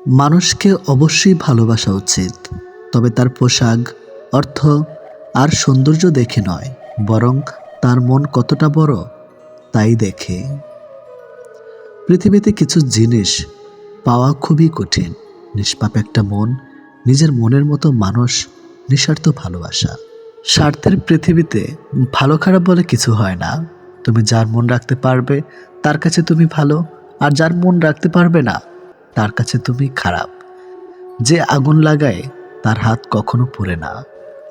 মানুষকে অবশ্যই ভালোবাসা উচিত, তবে তার পোশাক, অর্থ আর সৌন্দর্য দেখে নয়, বরং তার মন কতটা বড় তাই দেখে। পৃথিবীতে কিছু জিনিস পাওয়া খুবই কঠিন: নিষ্পাপ একটা মন, নিজের মনের মতো মানুষ, নিঃস্বার্থ ভালোবাসা। স্বার্থের পৃথিবীতে ভালো খারাপ বলে কিছু হয় না। তুমি যার মন রাখতে পারবে তার কাছে তুমি ভালো, আর যার মন রাখতে পারবে না তার কাছে তুমি খারাপ। যে আগুন লাগায় তার হাত কখনো পুড়ে না,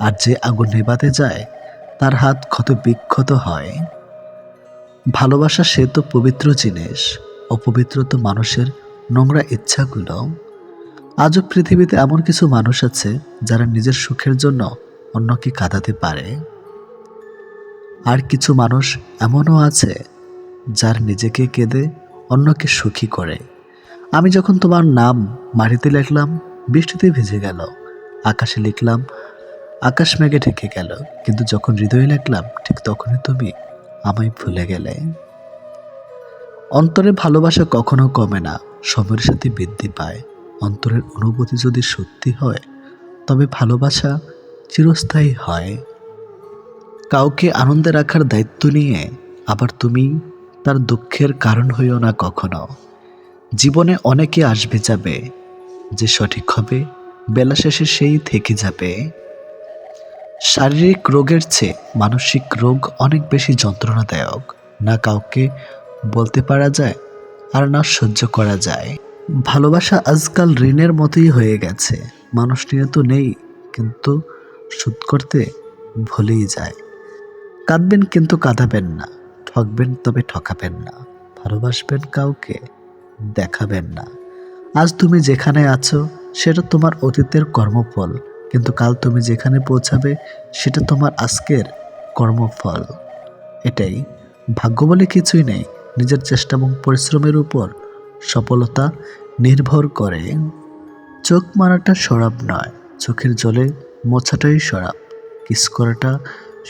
আর যে আগুন নেভাতে যায় তার হাত ক্ষত বিক্ষত হয়। ভালোবাসা সে তো পবিত্র জিনিস, অপবিত্র তো মানুষের নোংরা ইচ্ছাগুলো। আজও পৃথিবীতে এমন কিছু মানুষ আছে যারা নিজের সুখের জন্য অন্যকে কাঁদাতে পারে, আর কিছু মানুষ এমনও আছে যার নিজেকে কেঁদে অন্যকে সুখী করে। আমি যখন তোমার নাম মাটিতে লিখলাম, বৃষ্টিতে ভিজে গেল, আকাশে লিখলাম, আকাশ মেঘে ঢেকে গেল, কিন্তু যখন হৃদয়ে লিখলাম ঠিক তখনই তুমি আমায় ভুলে গেলে। অন্তরে ভালোবাসা কখনো কমে না, সময়ের সাথে বৃদ্ধি পায়। অন্তরের অনুভূতি যদি সত্যি হয় তবে ভালোবাসা চিরস্থায়ী হয়। কাউকে আনন্দে রাখার দায়িত্ব নিয়ে আবার তুমি তার দুঃখের কারণ হইও না কখনো। জীবনে অনেকে আসবে যাবে, যে সঠিক হবে বেলা শেষে সেই থেকে যাবে। শারীরিক রোগের চেয়ে মানসিক রোগ অনেক বেশি যন্ত্রণাদায়ক। না কাউকে বলতে পারা যায়, আর না সহ্য করা যায়। ভালোবাসা আজকাল ঋণের মতোই হয়ে গেছে। মানুষ নিয়ে তো নেই, কিন্তু শোধ করতে ভুলেই যায়। কাঁদবেন কিন্তু কাঁদাবেন না, ঠকবেন তবে ঠকাবেন না, ভালোবাসবেন কাউকে দেখাবেন না। আজ তুমি যেখানে আছো সেটা তোমার অতীতের কর্মফল, কিন্তু কাল তুমি যেখানে পৌঁছাবে সেটা তোমার আজকের কর্মফল। এটাই, ভাগ্য বলে কিছুই নেই, নিজের চেষ্টা এবং পরিশ্রমের উপর সফলতা নির্ভর করে। চোখ মারাটা সরাব নয়, চোখের জলে মোছাটাই সরাব। কিস করাটা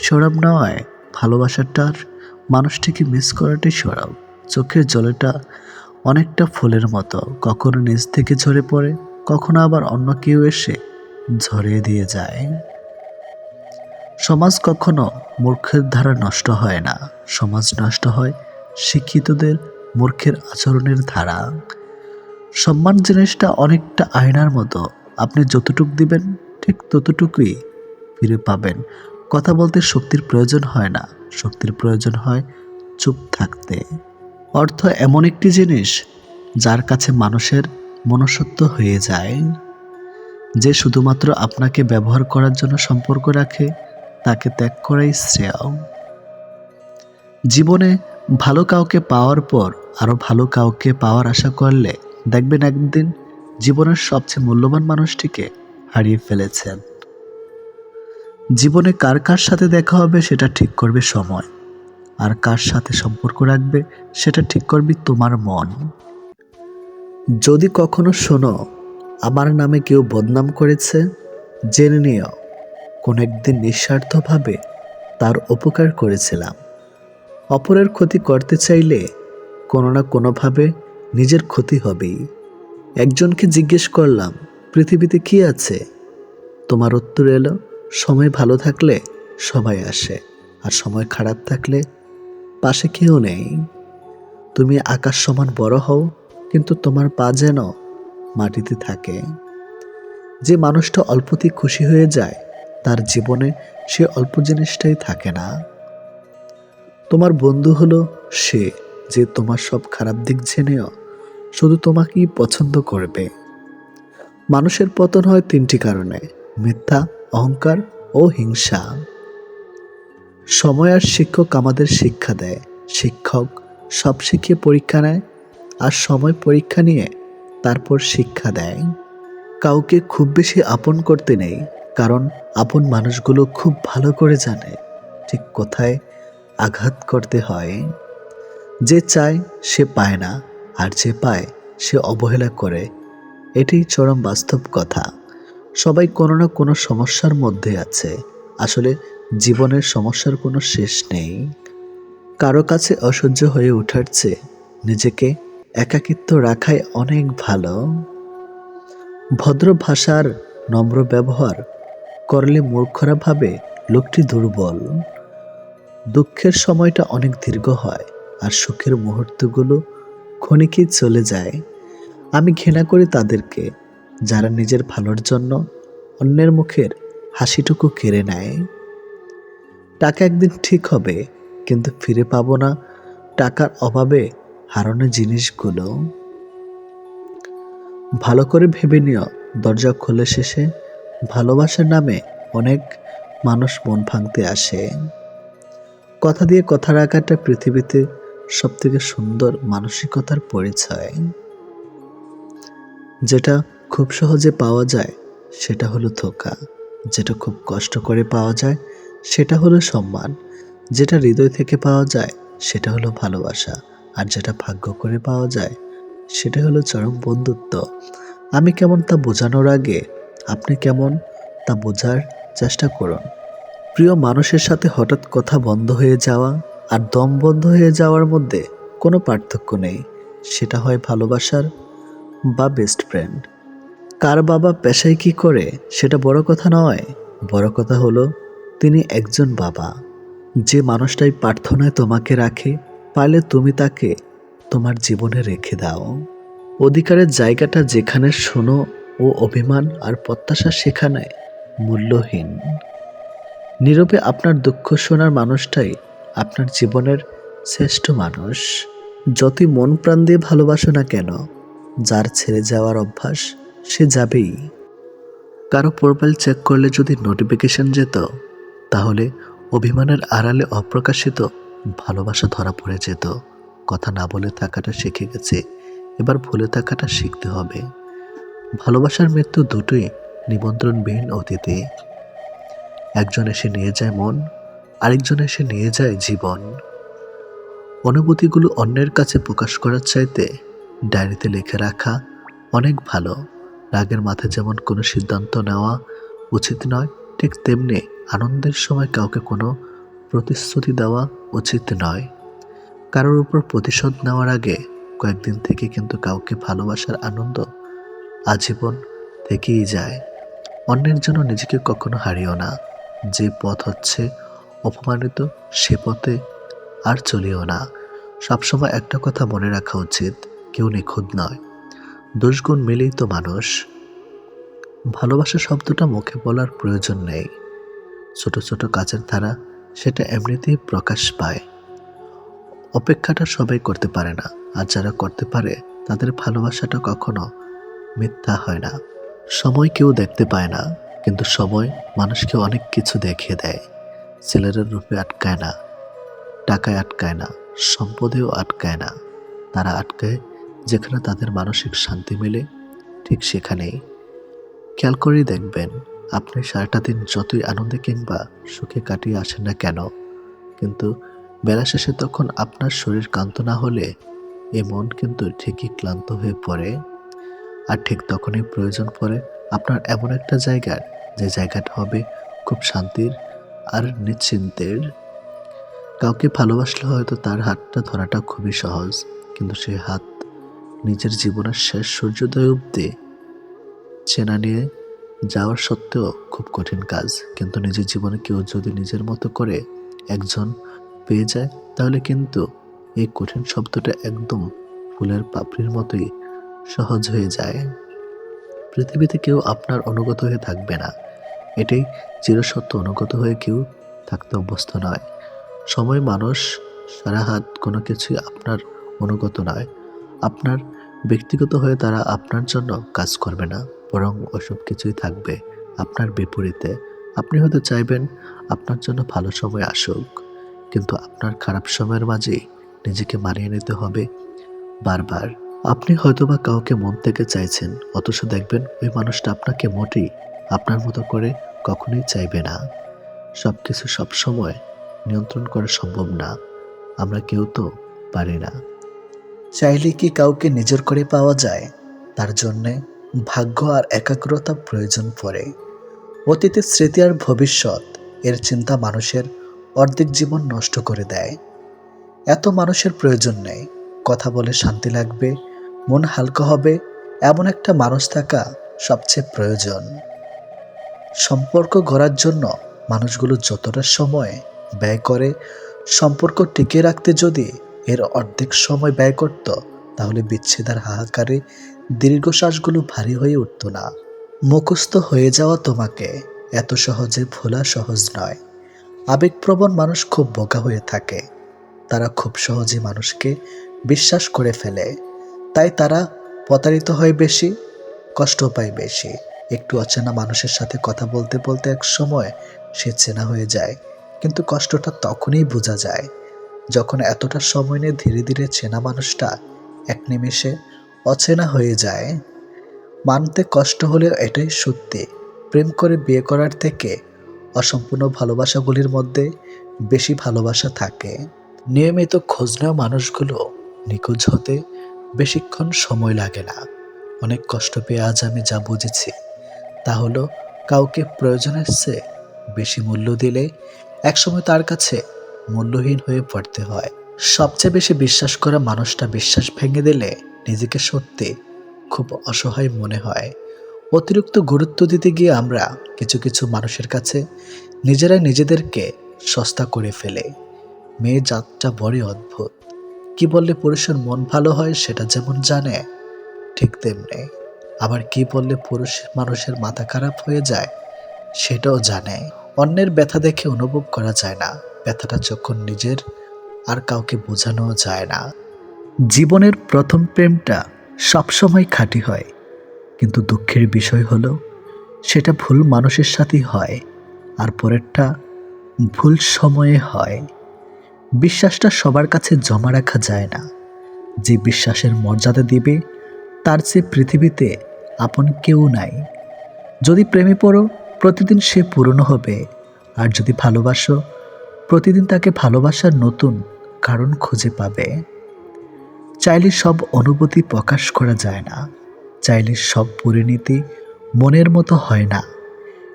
সরাব নয়, ভালোবাসাটার মানুষটিকে মিস করাটাই সরাব। চোখের জলেটা অনেকটা ফুলের মতো, কখনো নিচ থেকে ঝরে পড়ে, কখনো আবার অন্য কেউ এসে ঝরিয়ে দিয়ে যায়। সমাজ কখনো মূর্খের দ্বারা নষ্ট হয় না, সমাজ নষ্ট হয় শিক্ষিতদের মূর্খের আচরণের ধারা। সম্মান জিনিসটা অনেকটা আয়নার মতো, আপনি যতটুক দিবেন ঠিক ততটুকুই ফিরে পাবেন। কথা বলতে শক্তির প্রয়োজন হয় না, শক্তির প্রয়োজন হয় চুপ থাকতে। অর্থ এমন একটি জিনিস যার কাছে মানুষের মনুষ্যত্ব হয়ে যায়। যে শুধুমাত্র আপনাকে ব্যবহার করার জন্য সম্পর্ক রাখে তাকে ত্যাগ করাই শ্রেয়। জীবনে ভালো কাউকে পাওয়ার পর আরো ভালো কাউকে পাওয়ার আশা করলে দেখবেন একদিন জীবনের সবচেয়ে মূল্যবান মানুষটিকে হারিয়ে ফেলেছেন। জীবনে কার কার সাথে দেখা হবে সেটা ঠিক করবে সময়, আর কার সাথে সম্পর্ক রাখবে সেটা ঠিক করবে তোমার মন। যদি কখনো শোনো আমার নামে কেউ বদনাম করেছে, জেনে নিও কোন একদিন নিঃস্বার্থভাবে তার উপকার করেছিলাম। অপরের ক্ষতি করতে চাইলে কোনো না কোনোভাবে নিজের ক্ষতি হবেই। একজনকে জিজ্ঞেস করলাম, পৃথিবীতে কি আছে? তোমার উত্তর এলো, সময় ভালো থাকলে সবাই আসে, আর সময় খারাপ থাকলে পাশে কেউ নেই। তুমি আকাশ সমান বড় হও, কিন্তু তোমার পা যেন মাটিতে থাকে। যে মানুষটা অল্পতেই খুশি হয়ে যায় তার জীবনে সে অল্প জিনিসটাই থাকে না। তোমার বন্ধু হলো সে যে তোমার সব খারাপ দিক জেনেও শুধু তোমাকেই পছন্দ করবে। মানুষের পতন হয় তিনটি কারণে: মিথ্যা, অহংকার ও হিংসা। সময় আর শিক্ষক আমাদের শিক্ষা দেয়। শিক্ষক সব শিখিয়ে পরীক্ষা নেয়, আর সময় পরীক্ষা নিয়ে তারপর শিক্ষা দেয়। কাউকে খুব বেশি আপন করতে নেই, কারণ আপন মানুষগুলো খুব ভালো করে জানে ঠিক কোথায় আঘাত করতে হয়। যে চায় সে পায় না, আর যে পায় সে অবহেলা করে। এটাই চরম বাস্তব কথা। সবাই কোনো না কোনো সমস্যার মধ্যে আছে। আসলে জীবনের সমস্যার কোনো শেষ নেই। কারো কাছে অসহ্য হয়ে ওঠার চেয়ে নিজেকে একাকিত্ব রাখাই অনেক ভালো। ভদ্র ভাষার নম্র ব্যবহার করলে মূর্খরা ভাবে লোকটি দুর্বল। দুঃখের সময়টা অনেক দীর্ঘ হয় আর সুখের মুহূর্তগুলো ক্ষণিকেই চলে যায়। আমি ঘৃণা করি তাদেরকে যারা নিজের ভালোর জন্য অন্যের মুখের হাসিটুকু কেড়ে নেয়। টাকা একদিন ঠিক হবে, কিন্তু ফিরে পাবো না টাকার অভাবে হারানো জিনিসগুলো। ভালো করে ভেবে নিও, দরজা খোলে শেষে ভালোবাসার নামে অনেক মানুষ মন ভাঙতে আসে। কথা দিয়ে কথা রাখাটা পৃথিবীতে সবথেকে সুন্দর মানসিকতার পরিচয়। যেটা খুব সহজে পাওয়া যায় সেটা হলো ধোঁকা, যেটা খুব কষ্ট করে পাওয়া যায় সেটা হলো সম্মান, যেটা হৃদয় থেকে পাওয়া যায় সেটা হলো ভালোবাসা, আর যেটা ভাগ্য করে পাওয়া যায় সেটা হলো চরম বন্ধুত্ব। আমি কেমন তা বোঝানোর আগে আপনি কেমন তা বোঝার চেষ্টা করুন। প্রিয় মানুষের সাথে হঠাৎ কথা বন্ধ হয়ে যাওয়া আর দম বন্ধ হয়ে যাওয়ার মধ্যে কোনো পার্থক্য নেই। সেটা হয় ভালোবাসার বা বেস্ট ফ্রেন্ড। কার বাবা পেশায় কি করে সেটা বড় কথা নয়, বড় কথা হলো তিনি একজন বাবা। যে মানুষটাই প্রার্থনায় তোমাকে রাখে, পারলে তুমি তাকে তোমার জীবনে রেখে দাও। অধিকারের জায়গাটা যেখানে শোনো ও অভিমান আর প্রত্যাশা সেখানে মূল্যহীন। নীরবে আপনার দুঃখ শোনার মানুষটাই আপনার জীবনের শ্রেষ্ঠ মানুষ। যতই মন প্রাণ দিয়ে ভালোবাসো না কেন, যার ছেড়ে যাওয়ার অভ্যাস সে যাবেই। কারো প্রোফাইল চেক করলে যদি নোটিফিকেশন যেত, তাহলে অভিমানের আড়ালে অপ্রকাশিত ভালোবাসা ধরা পড়ে যেত। কথা না বলে থাকাটা শিখে গেছে, এবার ভুলে থাকাটা শিখতে হবে। ভালোবাসার মৃত্যু দুটোই নিমন্ত্রণবিহীন অতিথি। একজন এসে নিয়ে যায় মন, আরেকজন এসে নিয়ে যায় জীবন। অনুভূতিগুলো অন্যের কাছে প্রকাশ করার চাইতে ডায়েরিতে লিখে রাখা অনেক ভালো। রাগের মাথায় যেমন কোনো সিদ্ধান্ত নেওয়া উচিত নয়, ঠিক তেমনি আনন্দের সময় কাউকে কোনো প্রতিশ্রুতি দেওয়া উচিত নয়। কারোর উপর প্রতিশোধ নেওয়ার আগে কয়েকদিন থেকে কিন্তু কাউকে ভালোবাসার আনন্দ আজীবন থেকেই যায়। অন্যের জন্য নিজেকে কখনো হারিও না। যে পথ হচ্ছে অপমানিত, সে পথে আর চলিও না। সবসময় একটা কথা মনে রাখা উচিত, কেউ নিখুঁত নয়, দোষগুণ মিলেই তো মানুষ। ভালোবাসা শব্দটা মুখে বলার প্রয়োজন নেই। ছোট ছোট কাজের ধারা সেটা এমনিতেই প্রকাশ পায়। অপেক্ষাটা সবাই করতে পারে না, আর যারা করতে পারে তাদের ভালোবাসাটা কখনো মিথ্যা হয় না। সময় কেউ দেখতে পায় না, কিন্তু সময় মানুষকে অনেক কিছু দেখিয়ে দেয়। ছেলেরা রূপে আটকায় না, টাকায় আটকায় না, সম্পদেও আটকায় না। তারা আটকায় যেখানে তাদের মানসিক শান্তি মেলে, ঠিক সেখানেই। খেয়াল করেই দেখবেন, আপনি সারাটা দিন যতই আনন্দে কিংবা সুখে কাটিয়ে আসেন না কেন, কিন্তু বেলা শেষে তখন আপনার শরীর ক্লান্ত না হলে এ মন কিন্তু ঠিকই ক্লান্ত হয়ে পড়ে। আর ঠিক তখনই প্রয়োজন পড়ে আপনার এমন একটা জায়গার, যে জায়গাটা হবে খুব শান্তির আর নিশ্চিন্তের। কাউকে ভালোবাসলে হয়তো তার হাতটা ধরাটা খুবই সহজ, কিন্তু সে হাত নিজের জীবনের শেষ সূর্যোদয় অবধি চেনা নিয়ে যাওয়ার সত্ত্বেও খুব কঠিন কাজ। কিন্তু নিজের জীবনে কেউ যদি নিজের মতো করে একজন পেয়ে যায়, তাহলে কিন্তু এই কঠিন শব্দটা একদম ফুলের পাপড়ির মতোই সহজ হয়ে যায়। পৃথিবীতে কেউ আপনার অনুগত হয়ে থাকবে না, এটাই চিরসত্য। অনুগত হয়ে কেউ থাকতে অভ্যস্ত নয়। সময়, মানুষ, সারা হাত কোনো কিছুই আপনার অনুগত নয়। আপনার ব্যক্তিগত হয়ে তারা আপনার জন্য কাজ করবে না, বরং ওসব কিছুই থাকবে আপনার বিপরীতে। আপনি হয়তো চাইবেন আপনার জন্য ভালো সময় আসুক, কিন্তু আপনার খারাপ সময়ের মাঝেই নিজেকে মানিয়ে নিতে হবে বারবার। আপনি হয়তোবা কাউকে মন থেকে চাইছেন, অথচ দেখবেন ওই মানুষটা আপনাকে মোটেই আপনার মতো করে কখনোই চাইবে না। সবকিছু সবসময় নিয়ন্ত্রণ করা সম্ভব না, আমরা কেউ তো পারি না। চাইলে কি কাউকে নিজের করে পাওয়া যায়? তার জন্যে ভাগ্য আর একাগ্রতা প্রয়োজন পড়ে। অতীতের স্মৃতি আর ভবিষ্যৎ এর চিন্তা মানুষের অর্ধেক জীবন নষ্ট করে দেয়। এত মানুষের প্রয়োজন নেই। কথা বলে শান্তি লাগবে, মন হালকা হবে, এমন একটা মানুষ থাকা সবচেয়ে প্রয়োজন। সম্পর্ক গড়ার জন্য মানুষগুলো যতটা সময় ব্যয় করে, সম্পর্ক টিকিয়ে রাখতে যদি এর অর্ধেক সময় ব্যয় করত, তাহলে বিচ্ছেদের হাহাকারে দীর্ঘশ্বাসগুলো ভারী হয়ে উঠত না। মুখস্থ হয়ে যাওয়া তোমাকে এত সহজে ভোলা সহজ নয়। আবেগপ্রবণ মানুষ খুব বোকা হয়ে থাকে। তারা খুব সহজে মানুষকে বিশ্বাস করে ফেলে। তাই তারা প্রতারিত হয় বেশি, কষ্ট পায় বেশি। একটু অচেনা মানুষের সাথে কথা বলতে বলতে এক সময় সে চেনা হয়ে যায়, কিন্তু কষ্টটা তখনই বোঝা যায় যখন এতটা সময় নিয়ে ধীরে ধীরে চেনা মানুষটা এক নিমেষে অচেনা হয়ে যায়। মানতে কষ্ট হলেও এটাই সত্যি, প্রেম করে বিয়ে করার থেকে অসম্পূর্ণ ভালোবাসাগুলির মধ্যে বেশি ভালোবাসা থাকে। নিয়মিত খোঁজ নেওয়া মানুষগুলো নিখোঁজ হতে বেশিক্ষণ সময় লাগে না। অনেক কষ্ট পেয়ে আজ আমি যা বুঝেছি তা হলো, কাউকে প্রয়োজনের চেয়ে বেশি মূল্য দিলে একসময় তার কাছে মূল্যহীন হয়ে পড়তে হয়। সবচেয়ে বেশি বিশ্বাস করা মানুষটা বিশ্বাস ভেঙে দিলে নিজেকে সত্যি খুব অসহায় মনে হয়। অতিরিক্ত গুরুত্ব দিতে গিয়ে আমরা কিছু কিছু মানুষের কাছে নিজেরাই নিজেদেরকে সস্তা করে ফেলে। মেয়ে জাতটা বড়ই অদ্ভুত। কি বললে পুরুষের মন ভালো হয় সেটা যেমন জানে, ঠিক তেমনি আবার কি বললে পুরুষ মানুষের মাথা খারাপ হয়ে যায় সেটাও জানে। অন্যের ব্যথা দেখে অনুভব করা যায় না, ব্যথাটা যখন নিজের আর কাউকে বোঝানো যায় না। জীবনের প্রথম প্রেমটা সবসময় খাঁটি হয়, কিন্তু দুঃখের বিষয় হলো সেটা ভুল মানুষের সাথেই হয়, আর পরেরটা ভুল সময়ে হয়। বিশ্বাসটা সবার কাছে জমা রাখা যায় না। যে বিশ্বাসের মর্যাদা দিবে তার চেয়ে পৃথিবীতে আপন কেউ নাই। যদি প্রেমে পড়ো, প্রতিদিন সে পুরনো হবে। আর যদি ভালোবাসো, প্রতিদিন তাকে ভালোবাসার নতুন কারণ খুঁজে পাবে। চাইলে সব অনুভূতি প্রকাশ করা যায় না, চাইলে সব পরিণতি মনের মতো হয় না।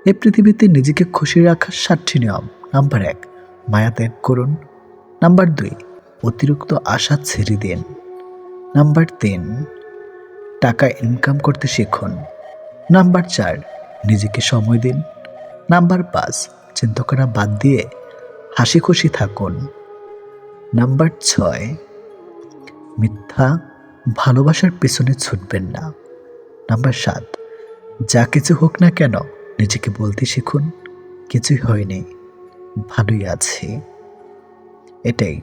এই পৃথিবীতে নিজেকে খুশি রাখার 7টি নিয়ম। নাম্বার 1, মায়া ত্যাগ করুন। নাম্বার 2, অতিরিক্ত আশা ছেড়ে দিন। নাম্বার 3, টাকা ইনকাম করতে শিখুন। নাম্বার 4, নিজেকে সময় দিন। নাম্বার 5, চিন্তা করা বাদ দিয়ে হাসি খুশি থাকুন। নাম্বার 6, মিথ্যা ভালোবাসার পেছনে ছুটবেন না। নাম্বার 7, যা কিছু হোক না কেন নিজেকে বলতে শিখুন, কিছুই হয়নি, ভালোই আছি। এটাই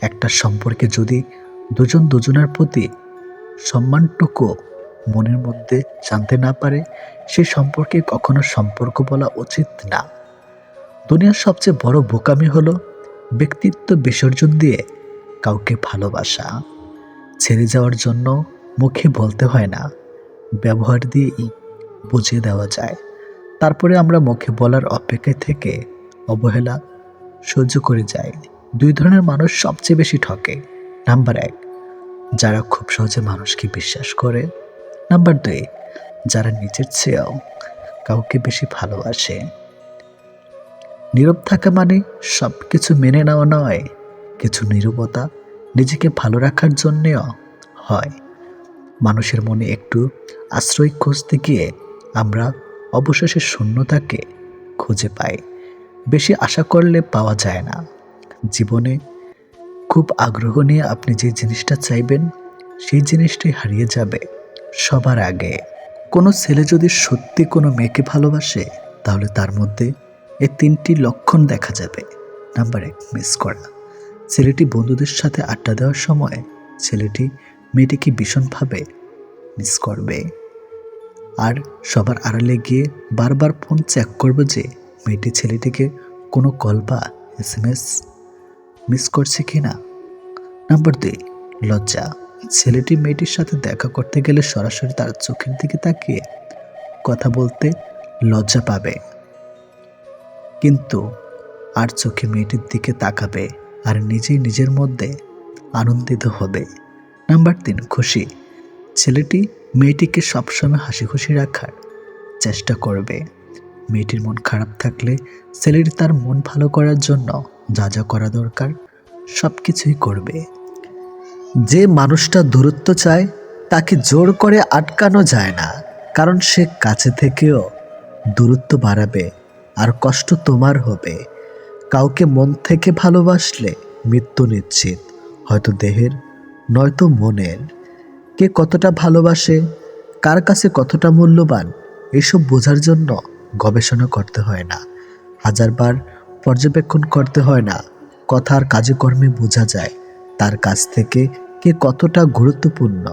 একটা সম্পর্কে যদি দুজন দুজনের প্রতি সম্মানটুকু মনের মধ্যে জানতে না পারে, সেই সম্পর্কে কখনো সম্পর্ক বলা উচিত না। দুনিয়ার সবচেয়ে বড় বোকামি হলো ব্যক্তিত্ব বিসর্জন দিয়ে কাউকে ভালোবাসা। ছেড়ে যাওয়ার জন্য মুখে বলতে হয় না, ব্যবহার দিয়েই বুঝিয়ে দেওয়া যায়। তারপরে আমরা মুখে বলার অপেক্ষায় থেকে অবহেলা সহ্য করে যাই। 2 ধরনের মানুষ সবচেয়ে বেশি ঠকে। নাম্বার 1, যারা খুব সহজে মানুষকে বিশ্বাস করে। নাম্বার 2, যারা নিজের চেয়েও কাউকে বেশি ভালোবাসে। নীরব থাকা মানে সব কিছু মেনে নেওয়া নয়, কিছু নীরবতা নিজেকে ভালো রাখার জন্যেও হয়। মানুষের মনে একটু আশ্রয় খুঁজতে গিয়ে আমরা অবশেষে শূন্যতাকে খুঁজে পাই। বেশি আশা করলে পাওয়া যায় না। জীবনে খুব আগ্রহ নিয়ে আপনি যে জিনিসটা চাইবেন, সেই জিনিসটাই হারিয়ে যাবে সবার আগে। কোনো ছেলে যদি সত্যি কোনো মেয়েকে ভালোবাসে, তাহলে তার মধ্যে এই 3টি লক্ষণ দেখা যাবে। নাম্বার 1, মিস করা। ছেলেটি বন্ধুদের সাথে আড্ডা দেওয়ার সময় ছেলেটি মেয়েটিকে ভীষণভাবে মিস করবে, আর সবার আড়ালে গিয়ে বারবার ফোন চেক করবে যে মেয়েটি ছেলেটিকে কোনো কল বা SMS মিস করছে কিনা। নাম্বার 2, লজ্জা। ছেলেটি মেয়েটির সাথে দেখা করতে গেলে সরাসরি তার চোখের দিকে তাকিয়ে কথা বলতে লজ্জা পাবে, কিন্তু আর চোখে মেয়েটির দিকে তাকাবে আর নিজেই নিজের মধ্যে আনন্দিত হবে। নাম্বার 3, খুশি। ছেলেটি মেয়েটিকে সবসময় হাসি খুশি রাখার চেষ্টা করবে। মেয়েটির মন খারাপ থাকলে ছেলেটি তার মন ভালো করার জন্য যা যা করা দরকার সব কিছুই করবে। যে মানুষটা দূরত্ব চায় তাকে জোর করে আটকানো যায় না, কারণ সে কাছে থেকেও দূরত্ব বাড়াবে আর কষ্ট তোমার হবে। কাউকে মন থেকে ভালোবাসলে মৃত্যু নিশ্চিত, হয়তো দেহের নয়তো মনের। কে কতটা ভালোবাসে, কার কাছে কতটা মূল্যবান, এসব বোঝার জন্য গবেষণা করতে হয় না, হাজারবার পর্যবেক্ষণ করতে হয় না। কথা আর কাজে কর্মে বোঝা যায় তার কাছ থেকে কে কতটা গুরুত্বপূর্ণ।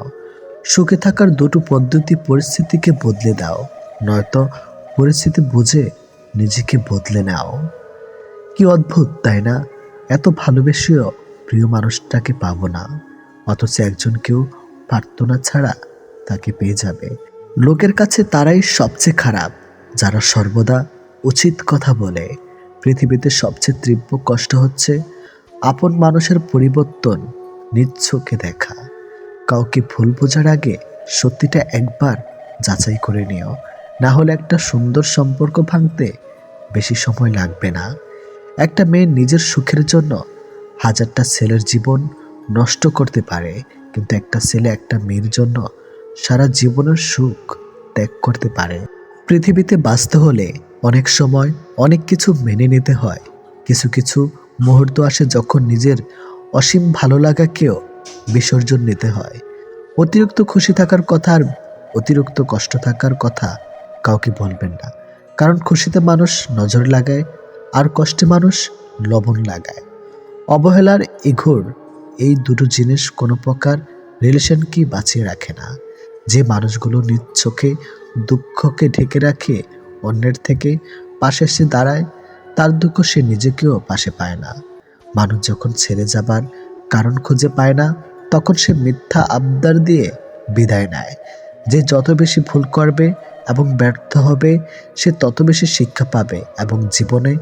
সুখে থাকার দুটো পদ্ধতি: পরিস্থিতিকে বদলে দাও, নয়তো পরিস্থিতি বুঝে নিজেকে বদলে নাও। কি অদ্ভুত তাই না? এত ভালোবেসেও প্রিয় মানুষটাকে পাবো না, অথচ একজনকেও প্রার্থনা ছাড়া তাকে পেয়ে যাবে। লোকের কাছে তারাই সবচেয়ে খারাপ যারা সর্বদা উচিত কথা বলে। পৃথিবীতে সবচেয়ে তীব্র কষ্ট হচ্ছে আপন মানুষের পরিবর্তন নিজ চোখে দেখা। কাউকে ভুল বোঝার আগে সত্যিটা একবার যাচাই করে নিও, না হলে একটা সুন্দর সম্পর্ক ভাঙতে বেশি সময় লাগবে না। একটা মেয়ে নিজের সুখের জন্য হাজারটা ছেলের জীবন নষ্ট করতে পারে, কিন্তু একটা ছেলে একটা মেয়ের জন্য সারা জীবনের সুখ ত্যাগ করতে পারে। পৃথিবীতে বাঁচতে হলে অনেক সময় অনেক কিছু মেনে নিতে হয়। কিছু কিছু মুহূর্ত আসে যখন নিজের অসীম ভালো লাগাকেও বিসর্জন নিতে হয়। অতিরিক্ত খুশি থাকার কথা আর অতিরিক্ত কষ্ট থাকার কথা কাউকে বলবেন না, কারণ খুশিতে মানুষ নজর লাগায় আর কষ্টে মানুষ লবণ লাগায়। অবহেলার ইঘোর এই দুটো জিনিস কোনো প্রকার রিলেশনকে বাঁচিয়ে রাখে না। যে মানুষগুলো নিজ চোখে দুঃখকে ঢেকে রাখে, অন্যের থেকে পাশে এসে দাঁড়ায়, তার দুঃখ সে নিজেকেও পাশে পায় না। মানুষ যখন ছেড়ে যাবার কারণ খুঁজে পায় না, তখন সে মিথ্যা আবদার দিয়ে বিদায় নেয়। যে যত বেশি ভুল করবে এবং ব্যর্থ হবে, সে তত বেশি শিক্ষা পাবে এবং জীবনে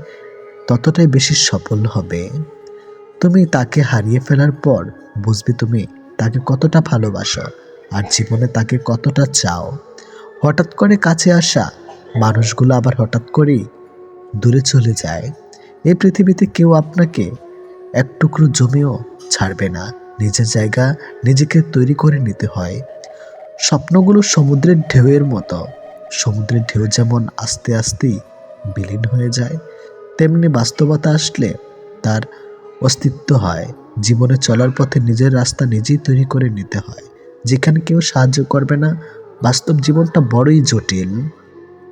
ততটাই বেশি সফল হবে। তুমি তাকে হারিয়ে ফেলার পর বুঝবে তুমি তাকে কতটা ভালোবাসো আর জীবনে তাকে কতটা চাও। হঠাৎ করে কাছে আসা মানুষগুলো আবার হঠাৎ করেই দূরে চলে যায়। এই পৃথিবীতে কেউ আপনাকে এক টুকরো জমিও ছাড়বে না। নিজের জায়গা নিজেকে তৈরি করে নিতে হয়। স্বপ্নগুলো সমুদ্রের ঢেউয়ের মতো। সমুদ্রের ঢেউ যেমন আস্তে আস্তেই বিলীন হয়ে যায়, তেমনি বাস্তবতা আসলে তার অস্তিত্ব হয়। জীবনে চলার পথে নিজের রাস্তা নিজেই তৈরি করে নিতে হয়, যেখানে কেউ সাহায্য করবে না। বাস্তব জীবনটা বড়ই জটিল।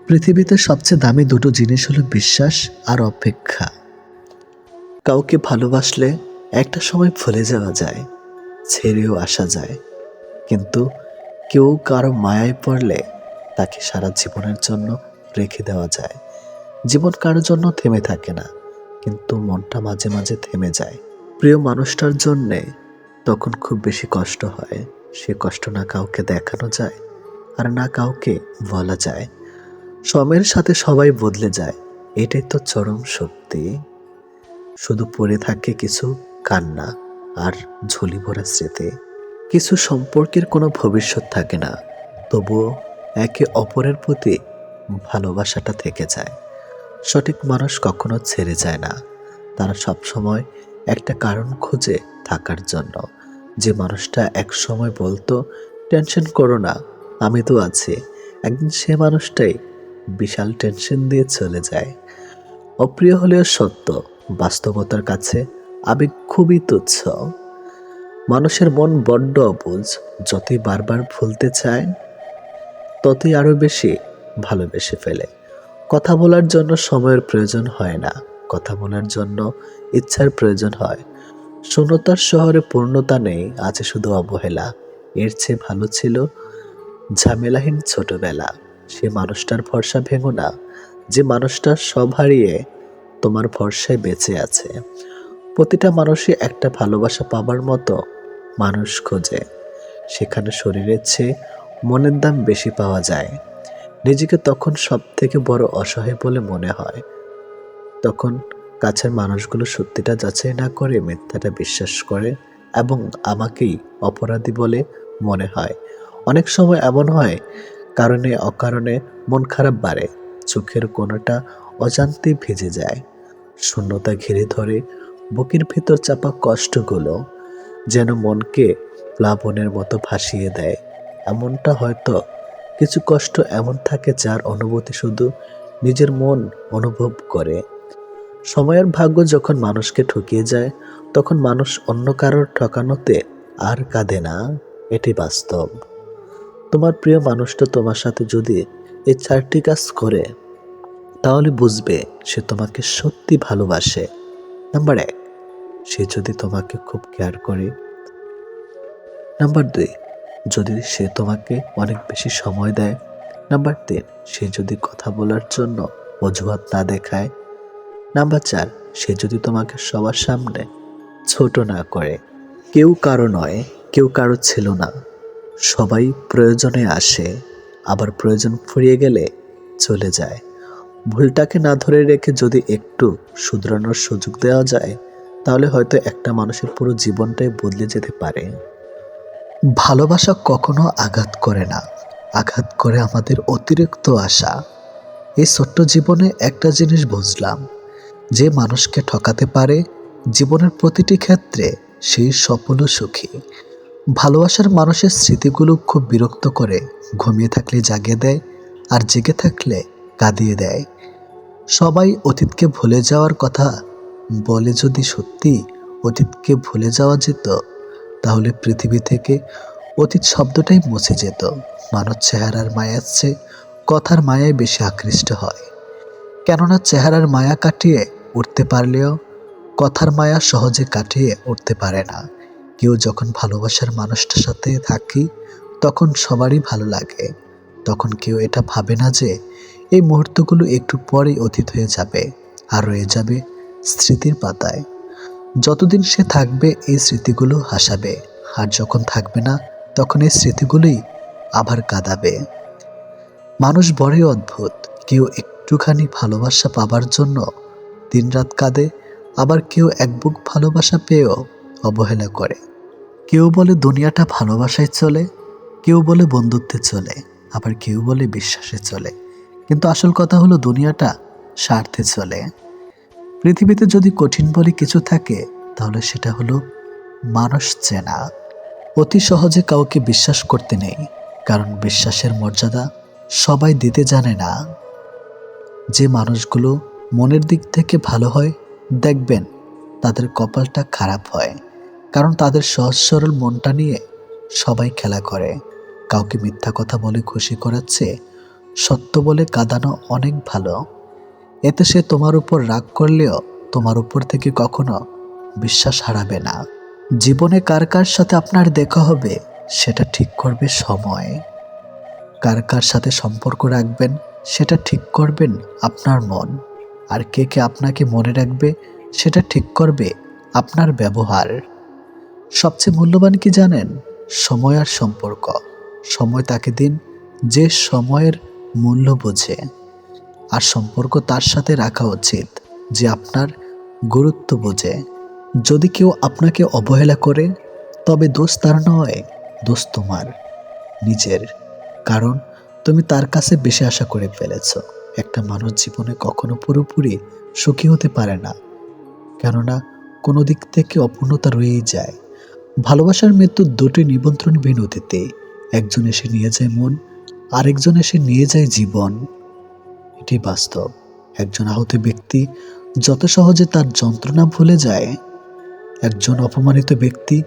পৃথিবীতে সবচেয়ে দামি দুটো জিনিস হলো বিশ্বাস আর অপেক্ষা। কাউকে ভালোবাসলে একটা সময় ভুলে যাওয়া যায়, ছেড়েও আসা যায়, কিন্তু কেউ কারো মায়ায় পড়লে তাকে সারা জীবনের জন্য রেখে দেওয়া যায়। জীবন কারোর জন্য থেমে থাকে না, কিন্তু মনটা মাঝে মাঝে থেমে যায় প্রিয় মানুষটার জন্যে। তখন খুব বেশি কষ্ট হয়। সে কষ্ট না কাউকে দেখানো যায় আর না কাউকে বলা যায়। সময়ের সাথে সবাই বদলে যায়, এটাই তো চরম সত্যি। শুধু পড়ে থাকে কিছু কান্না আর ঝুলি ভরা স্মৃতি। কিছু সম্পর্কের কোনো ভবিষ্যৎ থাকে না, তবুও একে অপরের প্রতি ভালোবাসাটা থেকে যায়। সঠিক মানুষ কখনো ছেড়ে যায় না, তারা সবসময় একটা কারণ খুঁজে থাকার জন্য। যে মানুষটা এক সময় বলতো টেনশন করো না, আমি তো আছি, একদিন সে মানুষটাই বিশাল টেনশন দিয়ে চলে যায়। অপ্রিয় হলেও সত্য, বাস্তবতার কাছে আবেগ খুবই তুচ্ছ। মানুষের মন বড্ড অবুঝ, যতই বারবার ভুলতে চায় ততই আরো বেশি ভালোবেসে ফেলে। কথা বলার জন্য সময়ের প্রয়োজন হয় না, কথা বলার জন্য ইচ্ছার প্রয়োজন হয়। শূন্যতার শহরে পূর্ণতা নেই, আছে শুধু অবহেলা। এর চেয়ে ভালো ছিল ঝামেলাহীন ছোটবেলা। সে মানুষটার ভরসা ভেঙো না, যে মানুষটা সব হারিয়ে তোমার ভরসায় বেঁচে আছে। প্রতিটা মানুষই একটা ভালোবাসা পাবার মতো মানুষ খোঁজে, সেখানে শরীরের চেয়ে মনের দাম বেশি পাওয়া যায়। নিজেকে তখন সব থেকে বড় অসহায় বলে মনে হয়, তখন কাছের মানুষগুলো সত্যিটা যাচাই না করে মিথ্যাটা বিশ্বাস করে এবং আমাকেই অপরাধী বলে মনে হয়। অনেক সময় এমন হয়, কারণে অকারণে মন খারাপ বাড়ে, চোখের কোণাটা অজান্তে ভিজে যায়, শূন্যতা ঘিরে ধরে, বুকের ভিতর চাপা কষ্টগুলো যেন মনকে প্লাবনের মতো ভাসিয়ে দেয়। এমনটা হয়তো কিছু কষ্ট এমন থাকে যার অনুভূতি শুধু নিজের মন অনুভব করে। সময়ের ভাগ্য যখন মানুষকে ঠকিয়ে যায়, তখন মানুষ অন্য কারোর ঠকানোতে আর কাঁদে না। এটি বাস্তব। তোমার প্রিয় মানুষটা তোমার সাথে যদি এই 4টি কাজ করে, তাহলে বুঝবে সে তোমাকে সত্যি ভালোবাসে। নাম্বার 1, সে যদি তোমাকে খুব কেয়ার করে। নাম্বার 2, যদি সে তোমাকে অনেক বেশি সময় দেয়। নাম্বার 3, সে যদি কথা বলার জন্য অজুহাত না দেখায়। নাম্বার 4, সে যদি তোমাকে সবার সামনে ছোট না করে। কেউ কারো নয়, কেউ কারো ছিল না। সবাই প্রয়োজনে আসে, আবার প্রয়োজন ফুরিয়ে গেলে চলে যায়। ভুলটাকে না ধরে রেখে যদি একটু শুধরানোর সুযোগ দেওয়া যায়, তাহলে হয়তো একটা মানুষের পুরো জীবনটাই বদলে যেতে পারে। ভালোবাসা কখনো আঘাত করে না, আঘাত করে আমাদের অতিরিক্ত আশা। এই ছোট্ট জীবনে একটা জিনিস বুঝলাম, যে মানুষকে ঠকাতে পারে জীবনের প্রতিটি ক্ষেত্রে সেই সফল ও সুখী। ভালোবাসার মানুষের স্মৃতিগুলো খুব বিরক্ত করে, ঘুমিয়ে থাকলে জাগিয়ে দেয়, আর জেগে থাকলে কাঁদিয়ে দেয়। সবাই অতীতকে ভুলে যাওয়ার কথা বলে, যদি সত্যি অতীতকে ভুলে যাওয়া যেত, তাহলে পৃথিবী থেকে অতীত শব্দটাই মুছে যেত। মানুষ চেহারার মায়ার চেয়ে কথার মায়ায় বেশি আকৃষ্ট হয়, কেননা চেহারার মায়া কাটিয়ে উঠতে পারলেও কথার মায়া সহজে কাটিয়ে উঠতে পারে না। কেউ যখন ভালোবাসার মানুষটার সাথে থাকি, তখন সবারই ভালো লাগে। তখন কেউ এটা ভাবে না যে এই মুহূর্তগুলো একটু পরেই অতীত হয়ে যাবে, আর রয়ে যাবে স্মৃতির পাতায়। যতদিন সে থাকবে এই স্মৃতিগুলো হাসাবে, আর যখন থাকবে না, তখন এই স্মৃতিগুলোই আবার কাঁদাবে। মানুষ বড়ই অদ্ভুত। কেউ একটুখানি ভালোবাসা পাবার জন্য দিনরাত কাঁদে, আবার কেউ এক বুক ভালোবাসা পেয়েও অবহেলা করে। কেউ বলে দুনিয়াটা ভালোবাসায় চলে, কেউ বলে বন্ধুত্বে চলে, আবার কেউ বলে বিশ্বাসে চলে। কিন্তু আসল কথা হলো দুনিয়াটা স্বার্থে চলে। পৃথিবীতে যদি কঠিন বলে কিছু থাকে, তাহলে সেটা হলো মানুষ চেনা। অতি সহজে কাউকে বিশ্বাস করতে নেই, কারণ বিশ্বাসের মর্যাদা সবাই দিতে জানে না। যে মানুষগুলো মনের দিক থেকে ভালো হয়, দেখবেন তাদের কপালটা খারাপ হয়, কারণ তাদের সহজ সরল মনটা নিয়ে সবাই খেলা করে। কাউকে মিথ্যা কথা বলে খুশি করাচ্ছে সত্য বলে কাঁদানো অনেক ভালো। এতে সে তোমার উপর রাগ করলেও তোমার উপর থেকে কখনো বিশ্বাস হারাবে না। জীবনে কার কার সাথে আপনার দেখা হবে, সেটা ঠিক করবে সময়। কার কার সাথে সম্পর্ক রাখবেন, সেটা ঠিক করবেন আপনার মন। আর কে কে আপনাকে মনে রাখবে, সেটা ঠিক করবে আপনার ব্যবহার। সবচেয়ে মূল্যবান কি জানেন? সময় আর সম্পর্ক। সময় তাকে দিন যে সময়ের মূল্য বোঝে, আর সম্পর্ক তার সাথে রাখা উচিত যে আপনার গুরুত্ব বোঝে। যদি কেউ আপনাকে অবহেলা করে, তবে দোষ তার নয়, দোষ তোমার নিজের। কারণ তুমি তার কাছে বেশি আশা করে ফেলেছ। একটা মানুষ জীবনে কখনো পুরোপুরি সুখী হতে পারে না, কেননা কোনো দিক থেকে অপূর্ণতা রয়েই যায়। ভালোবাসার মৃত্যুর দুটি নিমন্ত্রণবিহীন অতিথি। একজন এসে নিয়ে যায় মন, আরেকজন এসে নিয়ে যায় জীবন। এটি বাস্তব। একজন আহত ব্যক্তি যত সহজে তার যন্ত্রণা ভুলে যায়, একজন অপমানিত ব্যক্তি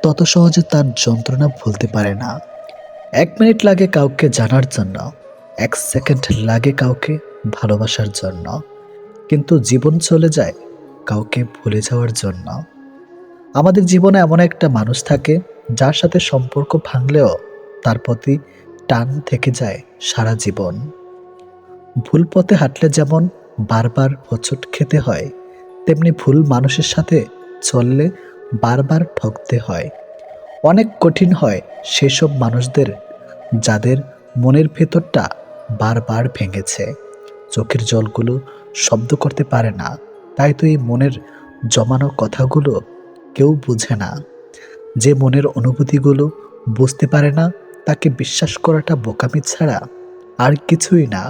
তত সহজে তার যন্ত্রণা ভুলতে পারে না। 1 মিনিট লাগে কাউকে জানার জন্য, 1 সেকেন্ড লাগে কাউকে ভালোবাসার জন্য, কিন্তু জীবন চলে যায় কাউকে ভুলে যাওয়ার জন্য। আমাদের জীবনে এমন একটা মানুষ থাকে, যার সাথে সম্পর্ক ভাঙলেও তার প্রতি টান থেকে যায় সারা জীবন। ভুল পথে হাঁটলে যেমন বারবার হোঁচট খেতে হয়, তেমনি ভুল মানুষের সাথে চললে বারবার ঠকতে হয়। অনেক কঠিন হয় সেসব মানুষদের যাদের মনের ভেতরটা বারবার ভেঙেছে। চোখের জলগুলো শব্দ করতে পারে না, তাই তো এই মনের জমানো কথাগুলো কেউ বুঝে না। যে মনের অনুভূতিগুলো বুঝতে পারে না, তাকে বিশ্বাস করাটা বোকামি ছাড়া আর কিছুই না।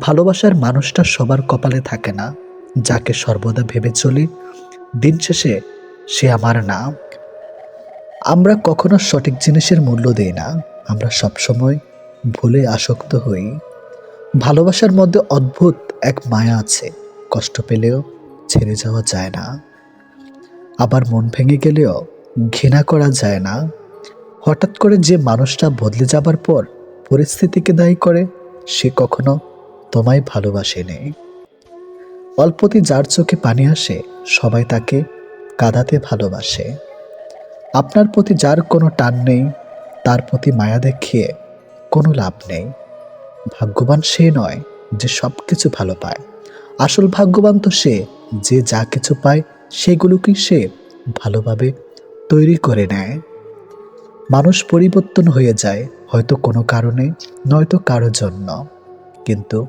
ভালোবাসার মানুষটা সবার কপালে থাকে না। যাকে সর্বদা ভেবে চলি দিন শেষে সে আমার না। আমরা কখনো সঠিক জিনিসের মূল্য দেই না। আমরা সবসময় ভুলে আসক্ত হই। ভালোবাসার মধ্যে অদ্ভুত এক মায়া আছে, কষ্ট পেলেও ছেড়ে যাওয়া যায় না, আবার মন ভেঙে গেলেও ঘৃণা করা যায় না। হঠাৎ করে যে মানুষটা বদলে যাবার পর পরিস্থিতিকে দায়ী করে, সে কখনো তোমায় ভালোবাসেনি। অল্পতে যার চোখে পানি আসে, সবাই তাকে কাঁদাতে ভালোবাসে। আপনার প্রতি যার কোনো টান নেই, তার প্রতি মায়া দেখিয়ে কোনো লাভ নেই। ভাগ্যবান সে নয় যে সব কিছু ভালো পায়, আসল ভাগ্যবান তো সে যে যা কিছু পায় সেগুলোকেই সে ভালোভাবে তৈরি করে নেয়। মানুষ পরিবর্তন হয়ে যায়, হয়তো কোনো কারণে, নয়তো কারো জন্য, কিন্তু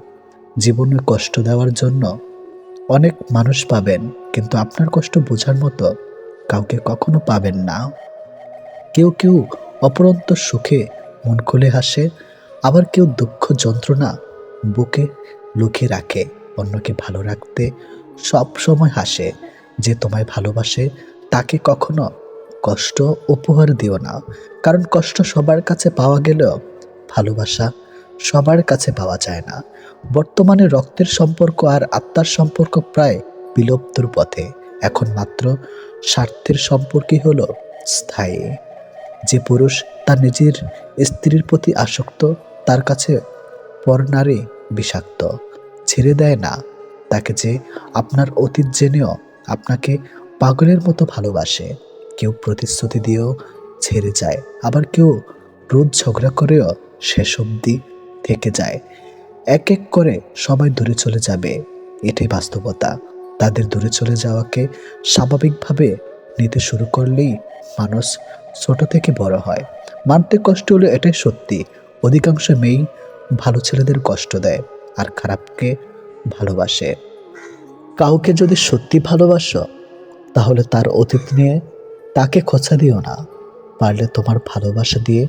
জীবনে কষ্ট দেওয়ার জন্য অনেক মানুষ পাবেন, কিন্তু আপনার কষ্ট বোঝার মতো কাউকে কখনো পাবেন না। কেউ কেউ অপরন্ত সুখে মন খুলে হাসে, আবার কেউ দুঃখ যন্ত্রণা বুকে লুকিয়ে রাখে। অন্যকে ভালো রাখতে সব সময় হাসে। যে তোমায় ভালোবাসে তাকে কখনো কষ্ট উপহার দিও না, কারণ কষ্ট সবার কাছে পাওয়া গেলেও ভালোবাসা সবার কাছে পাওয়া যায় না। বর্তমানে রক্তের সম্পর্ক আর আত্মার সম্পর্ক প্রায় বিলুপ্তর পথে। এখন মাত্র স্বার্থের সম্পর্কই হলো স্থায়ী। যে পুরুষ তার নিজের স্ত্রীর প্রতি আসক্ত, তার কাছে পরনারী বিষাক্ত। ছেড়ে দেয় না তাকে যে আপনার অতীত জেনেও আপনাকে পাগলের মতো ভালোবাসে। কেউ প্রতিশ্রুতি দিয়েও ছেড়ে যায়, আবার কেউ রোজ ঝগড়া করেও শেষ অবধি থেকে যায়। এক এক করে সবাই দূরে চলে যাবে, এটাই বাস্তবতা। তাদের দূরে চলে যাওয়াকে স্বাভাবিকভাবে নিতে শুরু করলেই মানুষ ছোট থেকে বড় হয়। মানতে কষ্ট হলো, এটাই সত্যি। অধিকাংশ মেয়েই ভালো ছেলেদের কষ্ট দেয় আর খারাপকে ভালোবাসে। কাউকে যদি সত্যি ভালোবাসো, তাহলে তার অতীত নিয়ে তাকে খোঁচা দিও না। পারলে তোমার ভালোবাসা দিয়ে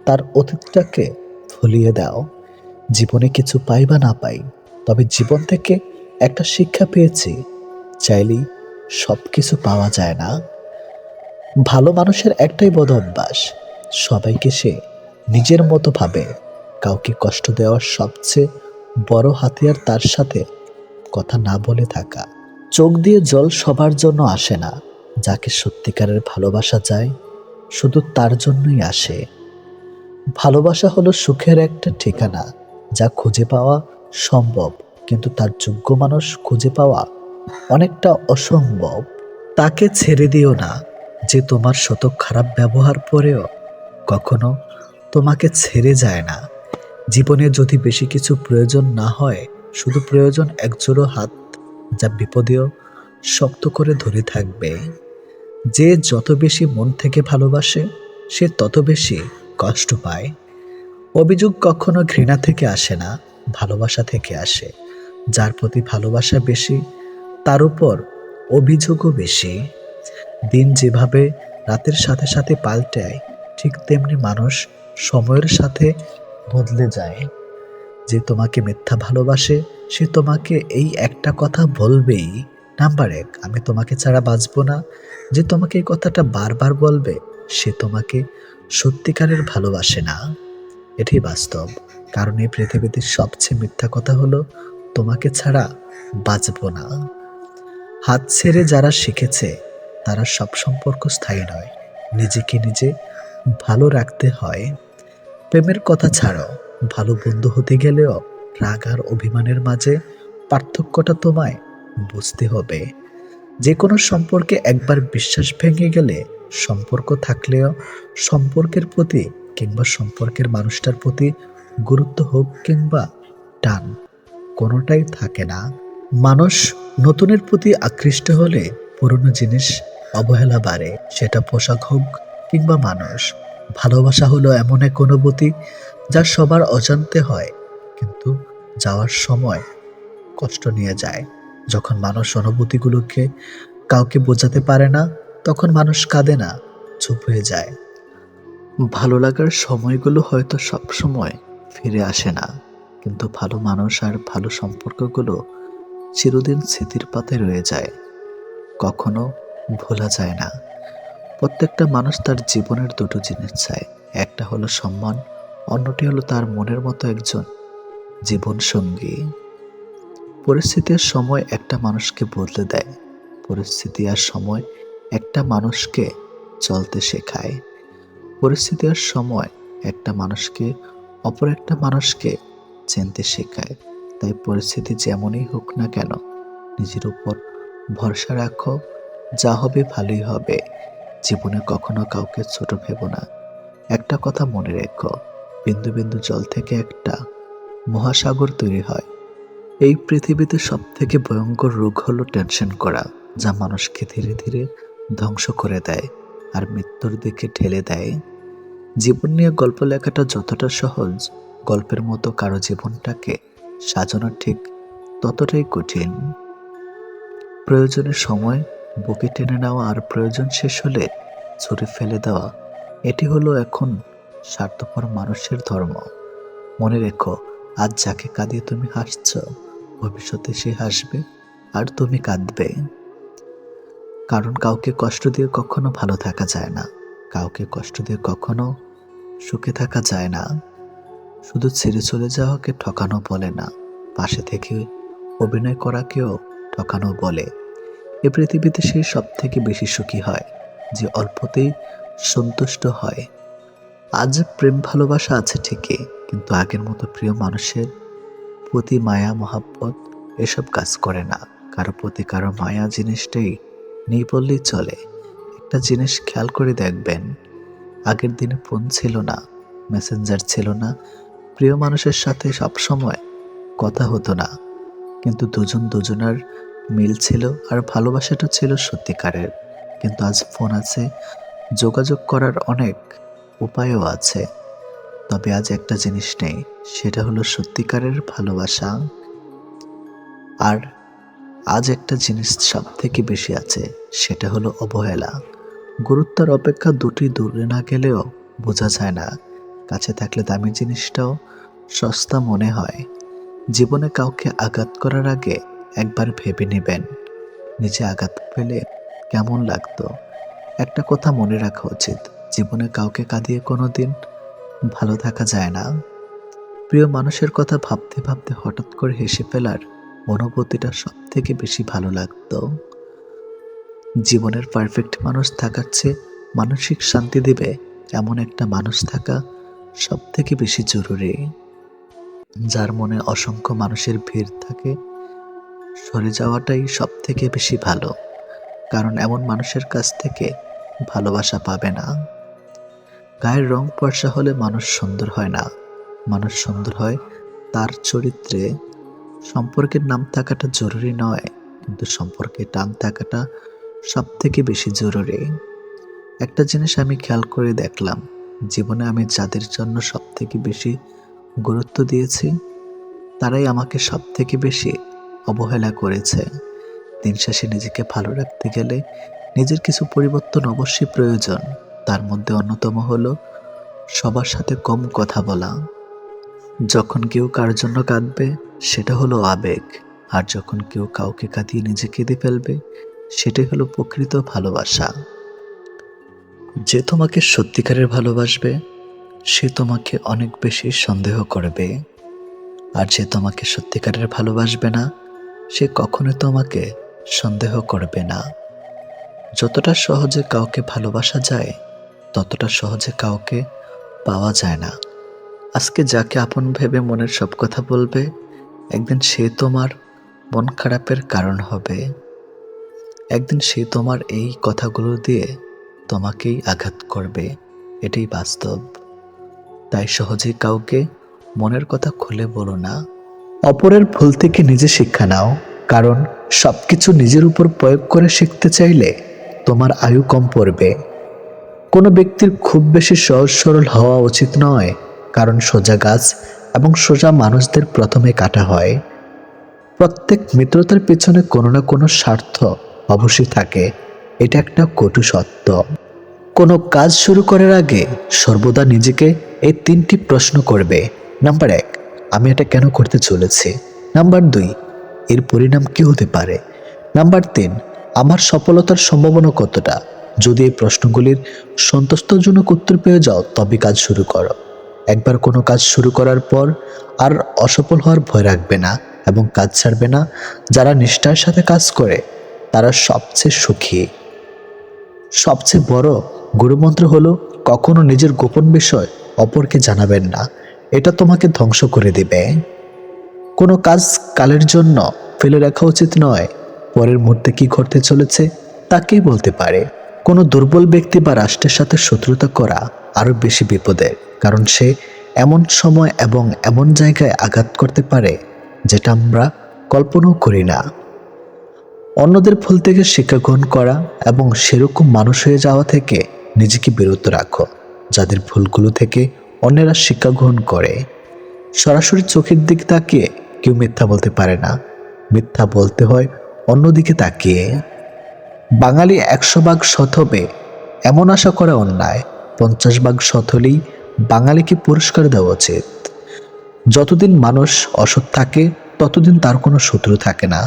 তার অতীতটাকে ভুলিয়ে দাও। জীবনে কিছু পাই বা না পাই, তবে জীবন থেকে একটা শিক্ষা পেয়েছি, চাইলেই সব কিছু পাওয়া যায় না। ভালো মানুষের একটাই বদ অভ্যাস, সবাইকে সে নিজের মতো ভাবে। কাউকে কষ্ট দেওয়ার সবচেয়ে বড় হাতিয়ার তার সাথে কথা না বলে থাকা। চোখ দিয়ে জল সবার জন্য আসে না, যাকে সত্যিকারের ভালোবাসা যায় শুধু তার জন্যই আসে। ভালোবাসা হলো সুখের একটা ঠিকানা, যা খুঁজে পাওয়া সম্ভব, কিন্তু তার যোগ্য মানুষ খুঁজে পাওয়া অনেকটা অসম্ভব। তাকে ছেড়ে দিও না যে তোমার শত খারাপ ব্যবহার পরেও কখনো তোমাকে ছেড়ে যায় না। জীবনে যদি বেশি কিছু প্রয়োজন না হয়, শুধু প্রয়োজন একজোড়ো হাত, যা বিপদেও শক্ত করে ধরে থাকবে। যে যত বেশি মন থেকে ভালোবাসে, সে তত বেশি কষ্ট পায়। অভিযোগ কখনো ঘৃণা থেকে আসে না, ভালোবাসা থেকে আসে। যার প্রতি ভালোবাসা বেশি, তার উপর অভিযোগও বেশি। দিন যেভাবে রাতের সাথে সাথে পাল্টায়, ঠিক তেমনি মানুষ সময়ের সাথে বদলে যায়। যে তোমাকে মিথ্যা ভালোবাসে, সে তোমাকে এই একটা কথা বলবেই, নাম্বার এক, আমি তোমাকে ছাড়া বাঁচবো না। যে তোমাকে এই কথাটা বারবার বলবে, সে তোমাকে সত্যিকারের ভালোবাসে না। এটাই বাস্তব। কারণ এই পৃথিবীতে সবচেয়ে মিথ্যা কথা হলো তোমাকে ছাড়া বাঁচবো না। হাত ছেড়ে যারা শিখেছে, তারা সব সম্পর্ক স্থায়ী নয়। নিজেকে নিজে ভালো রাখতে হয়। প্রেমের কথা ছাড়ো, ভালো বন্ধু হতে গেলেও রাগ আর অভিমানের মাঝে পার্থক্যটা তোমায় বুঝতে হবে। যে কোনো সম্পর্কে একবার বিশ্বাস ভেঙে গেলে, সম্পর্ক থাকলেও সম্পর্কের প্রতি কিংবা সম্পর্কের মানুষটার প্রতি গুরুত্ব হোক কিংবা টান, কোনোটাই থাকে না। মানুষ নতুনের প্রতি আকৃষ্ট হলে পুরনো জিনিস অবহেলা বাড়ে, সেটা পোশাক হোক কিংবা মানুষ। ভালোবাসা হলো এমন এক অনুভূতি যা সবার অজান্তে হয়, কিন্তু যাওয়ার সময় কষ্ট নিয়ে যায়। যখন মানুষ অনুভূতিগুলোকে কাউকে বোঝাতে পারে না, তখন মানুষ কাঁদে না, চুপ হয়ে যায়। ভালো লাগার সময়গুলো হয়তো সব সময় ফিরে আসে না, কিন্তু ভালো মানুষ আর ভালো সম্পর্কগুলো চিরদিন স্মৃতির পাতায় রয়ে যায়, কখনো ভোলা যায় না। প্রত্যেকটা মানুষ তার জীবনের দুটো জিনিস চায়, একটা হলো সম্মান, অন্যটি হলো তার মনের মতো একজন জীবন সঙ্গী। পরিস্থিতি আর সময় একটা মানুষকে বদলে দেয়। পরিস্থিতি আর সময় একটা মানুষকে চলতে শেখায়। পরিস্থিতি আর সময় একটা মানুষকে অপর একটা মানুষকে চিনতে শেখায়। তাই পরিস্থিতি যেমনই হোক না কেন, নিজের উপর ভরসা রাখো, যা হবে ভালোই হবে। জীবনে কখনো কাউকে ছোট ভেবো না। একটা কথা মনে রেখো, বিন্দু বিন্দু জল থেকে একটা মহাসাগর তৈরি হয়। এই পৃথিবীতে সব থেকে ভয়ঙ্কর রোগ হলো টেনশন করা, যা মানুষকে ধীরে ধীরে ধ্বংস করে দেয় আর মৃত্যুর দিকে ঠেলে দেয়। জীবন নিয়ে গল্প লেখাটা যতটা সহজ, গল্পের মতো কারো জীবনটাকে সাজানো ঠিক ততটাই কঠিন। প্রয়োজনের সময় বুকে টেনে নেওয়া আর প্রয়োজন শেষ হলে ছুঁড়ে ফেলে দেওয়া, এটি হলো এখন স্বার্থপর মানুষের ধর্ম। মনে রেখো, আজ যাকে কাঁদিয়ে তুমি হাসছ, ভবিষ্যতে সে হাসবে আর তুমি কাঁদবে। কারণ কাউকে কষ্ট দিয়ে কখনো ভালো থাকা যায় না, কাউকে কষ্ট দিয়ে কখনো সুখে থাকা যায় না। শুধু ছেড়ে চলে যাওয়াকে ঠকানো বলে না, পাশে থেকে অভিনয় করাকেও ঠকানো বলে। এ পৃথিবীতে সে সব থেকে বেশি সুখী হয় যে অল্পতেই সন্তুষ্ট হয়। আজ প্রেম ভালোবাসা আছে ঠিকই, কিন্তু আগের মতো প্রিয় মানুষের প্রতি মায়া মহাব্বত এসব কাজ করে না। কারো প্রতি কারো মায়া জিনিসটাই নেই বললেই চলে। একটা জিনিস খেয়াল করে দেখবেন, আগের দিনে ফোন ছিল না, মেসেঞ্জার ছিল না, প্রিয় মানুষের সাথে সবসময় কথা হতো না, কিন্তু দুজন দুজনের মিল ছিল আর ভালোবাসাটা ছিল সত্যিকারের। কিন্তু আজ ফোন আছে, যোগাযোগ করার অনেক উপায়ও আছে, তবে আজ একটা জিনিস নেই, সেটা হলো সত্যিকারের ভালোবাসা। আর আজ একটা জিনিস সব থেকে বেশি আছে, সেটা হলো অবহেলা। গুরুত্বের অপেক্ষা দুটি দূরে না গেলেও বোঝা যায় না, কাছে থাকলে দামি জিনিসটাও সস্তা মনে হয়। জীবনে কাউকে আঘাত করার আগে একবার ভেবে নেবেন, নিজে আঘাত পেলে কেমন লাগতো। একটা কথা মনে রাখা উচিত, জীবনে কাউকে কাঁদিয়ে কোনোদিন ভালো থাকা যায় না। প্রিয় মানুষের কথা ভাবতে ভাবতে হঠাৎ করে হেসে ফেলার অনুভূতিটা সব থেকে বেশি ভালো লাগতো। জীবনের পারফেক্ট মানুষ থাকার চেয়ে মানসিক শান্তি দেবে এমন একটা মানুষ থাকা সব থেকে বেশি জরুরি। যার মনে অসংখ্য মানুষের ভিড় থাকে, সরে যাওয়াটাই সব থেকে বেশি ভালো, কারণ এমন মানুষের কাছ থেকে ভালোবাসা পাবে না। গায়ের রং ফর্সা হলে মানুষ সুন্দর হয় না, মানুষ সুন্দর হয় তার চরিত্রে। সম্পর্কের নাম থাকাটা জরুরি নয়, কিন্তু সম্পর্কে টান থাকাটা সব থেকে বেশি জরুরি। একটা জিনিস আমি খেয়াল করে দেখলাম, জীবনে আমি যাদের জন্য সব থেকে বেশি গুরুত্ব দিয়েছি, তারাই আমাকে সব থেকে বেশি অবহেলা করেছে। দিন শেষে নিজেকে ভালো রাখতে গেলে নিজের কিছু পরিবর্তন অবশ্যই প্রয়োজন। তার মধ্যে অন্যতম হলো সবার সাথে কম কথা বলা। যখন কেউ কার জন্য কাঁদবে, সেটা হলো আবেগ, আর যখন কেউ কাউকে কাঁদিয়ে নিজে কেঁদে ফেলবে, সেটাই হলো প্রকৃত ভালোবাসা। যে তোমাকে সত্যিকারের ভালোবাসবে, সে তোমাকে অনেক বেশি সন্দেহ করবে, আর যে তোমাকে সত্যিকারের ভালোবাসবে না, সে কখনো তোমাকে সন্দেহ করবে না। যতটা সহজে কাউকে ভালোবাসা যায়, ততটা সহজে কাউকে পাওয়া যায় না। আজকে যাকে আপন ভেবে মনের সব কথা বলবে, একদিন সে তোমার মন খারাপের কারণ হবে। একদিন সে তোমার এই কথাগুলো দিয়ে তোমাকেই আঘাত করবে, এটাই বাস্তব। তাই সহজেই কাউকে মনের কথা খুলে বলো না। অপরের ভুল থেকে নিজে শিক্ষা নাও, কারণ সবকিছু নিজের উপর প্রয়োগ করে শিখতে চাইলে তোমার আয়ু কম পড়বে। কোনো ব্যক্তির খুব বেশি সহজ সরল হওয়া উচিত নয়, কারণ সোজা গাছ এবং সোজা মানুষদের প্রথমে কাটা হয়। প্রত্যেক মিত্রতার পেছনে কোনো না কোনো স্বার্থ অবশ্যই থাকে, এটা একটা কটু সত্য। কোনো কাজ শুরু করার আগে সর্বদা নিজেকে এই 3টি প্রশ্ন করবে। নাম্বার 1, আমি এটা কেন করতে চলেছি? নাম্বার 2, এর পরিণাম কি হতে পারে? নাম্বার 3, আমার সফলতার সম্ভাবনা কতটা? যদি এই প্রশ্নগুলির সন্তুষ্টজনক উত্তর পেয়ে যাও, তবে কাজ শুরু করো। একবার কোনো কাজ শুরু করার পর আর অসফল হওয়ার ভয় রাখবে না এবং কাজ ছাড়বে না। যারা নিষ্ঠার সাথে কাজ করে তারা সবচেয়ে সুখী। সবচেয়ে বড় গুরুমন্ত্র হলো কখনো নিজের গোপন বিষয় অপরকে জানাবেন না, এটা তোমাকে ধ্বংস করে দিবে। কোনো কাজ কালের জন্য ফেলে রাখা উচিত নয়। পরের মুহূর্তে কি ঘটতে চলেছে তা কে বলতে পারে। কোনো দুর্বল ব্যক্তি বা রাষ্ট্রের সাথে শত্রুতা করা আরও বেশি বিপদের, কারণ সে এমন সময় এবং এমন জায়গায় আঘাত করতে পারে যেটা আমরা কল্পনাও করি না। অন্যদের ভুল থেকে শিক্ষা গ্রহণ করা এবং সেরকম মানুষ হয়ে যাওয়া থেকে নিজেকে বিরত রাখো যাদের ভুলগুলো থেকে অন্যেরা শিক্ষা গ্রহণ করে। সরাসরি চোখের দিক তাকিয়ে কেউ মিথ্যা বলতে পারে না, মিথ্যা বলতে হয় অন্যদিকে তাকিয়ে। বাঙালি 100 ভাগ সৎ হবে এমন আশা করা অন্যায়। 50 ভাগ সৎ হলেই বাঙালিকে পুরস্কার দেওয়া উচিত। যতদিন মানুষ অসৎ থাকে ততদিন তার কোনো শত্রু থাকে না,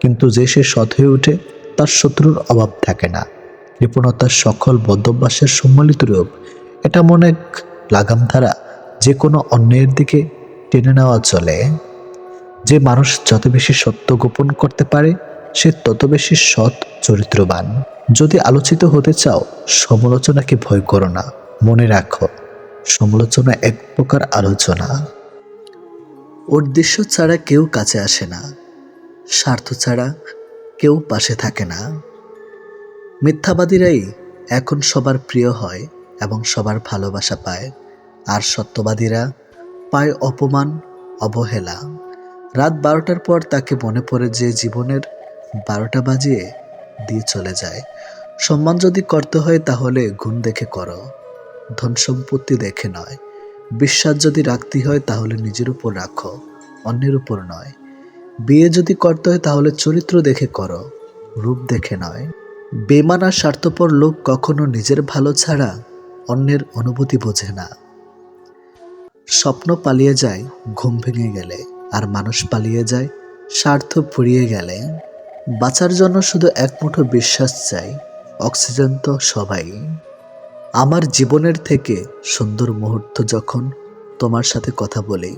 কিন্তু যে সে সৎ হয়ে ওঠে তার শত্রুর অভাব থাকে না। কৃপণতার সকল বদ্ধভ্যাসের সম্মিলিত রূপ। এটা মনে এক লাগাম ধারা, যে কোনো অন্যায়ের দিকে টেনে নেওয়া চলে। যে মানুষ যত বেশি সত্য গোপন করতে পারে সে তত বেশি সৎ চরিত্রবান। যদি আলোচিত হতে চাও সমালোচনাকে ভয় করো না, মনে রাখো সমালোচনা এক প্রকার আলোচনা। উদ্দেশ্য ছাড়া কেউ কাছে আসে না, স্বার্থ ছাড়া কেউ পাশে থাকে না। মিথ্যাবাদীরাই এখন সবার প্রিয় হয় এবং সবার ভালোবাসা পায়, আর সত্যবাদীরা পায় অপমান, অবহেলা। রাত 12টার পর তাকে মনে পড়ে যে জীবনের 12টা বাজিয়ে দিয়ে চলে যায়। সম্মান যদি করতে হয় তাহলে গুণ দেখে করো, ধন সম্পত্তি দেখে নয়। বিশ্বাস যদি রাখতে হয় তাহলে নিজের উপর রাখো, অন্যের উপর নয়। বিয়ে যদি করতে হয় তাহলে চরিত্র দেখে করো, রূপ দেখে নয়। বেঈমান আর স্বার্থপর লোক কখনো নিজের ভালো ছাড়া অন্যের অনুভূতি বোঝে না। স্বপ্ন পালিয়ে যায় ঘুম ভেঙে গেলে, আর মানুষ পালিয়ে যায় স্বার্থ ফুরিয়ে গেলে। বাঁচার জন্য শুধু এক মুঠো বিশ্বাস চাই, অক্সিজেন তো সবাই। আমার জীবনের থেকে সুন্দর মুহূর্ত যখন তোমার সাথে কথা বলি।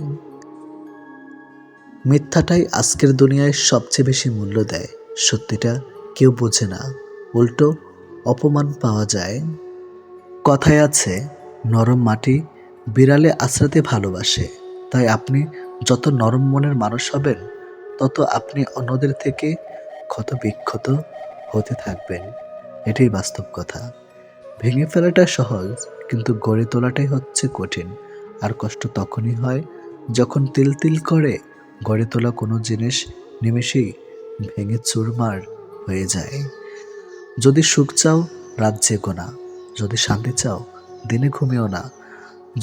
মিথ্যাটাই আজকের দুনিয়ায় সবচেয়ে বেশি মূল্য দেয়, সত্যিটা কেউ বোঝে না, উল্টো অপমান পাওয়া যায়। কথায় আছে নরম মাটি বিড়ালে আছড়াতে ভালোবাসে। তাই আপনি যত নরম মনের মানুষ হবেন তত আপনি অন্যদের থেকে ক্ষত বিক্ষত হতে থাকবেন। এটাই বাস্তব কথা। ভেঙে ফেলাটা সহজ, কিন্তু গড়ে তোলাটাই হচ্ছে কঠিন। আর কষ্ট তখনই হয় যখন তিল তিল করে গড়ে তোলা কোনো জিনিস নিমেষেই ভেঙে চুরমার হয়ে যায়। যদি সুখ চাও রাত জেগো না, যদি শান্তি চাও দিনে ঘুমিও না,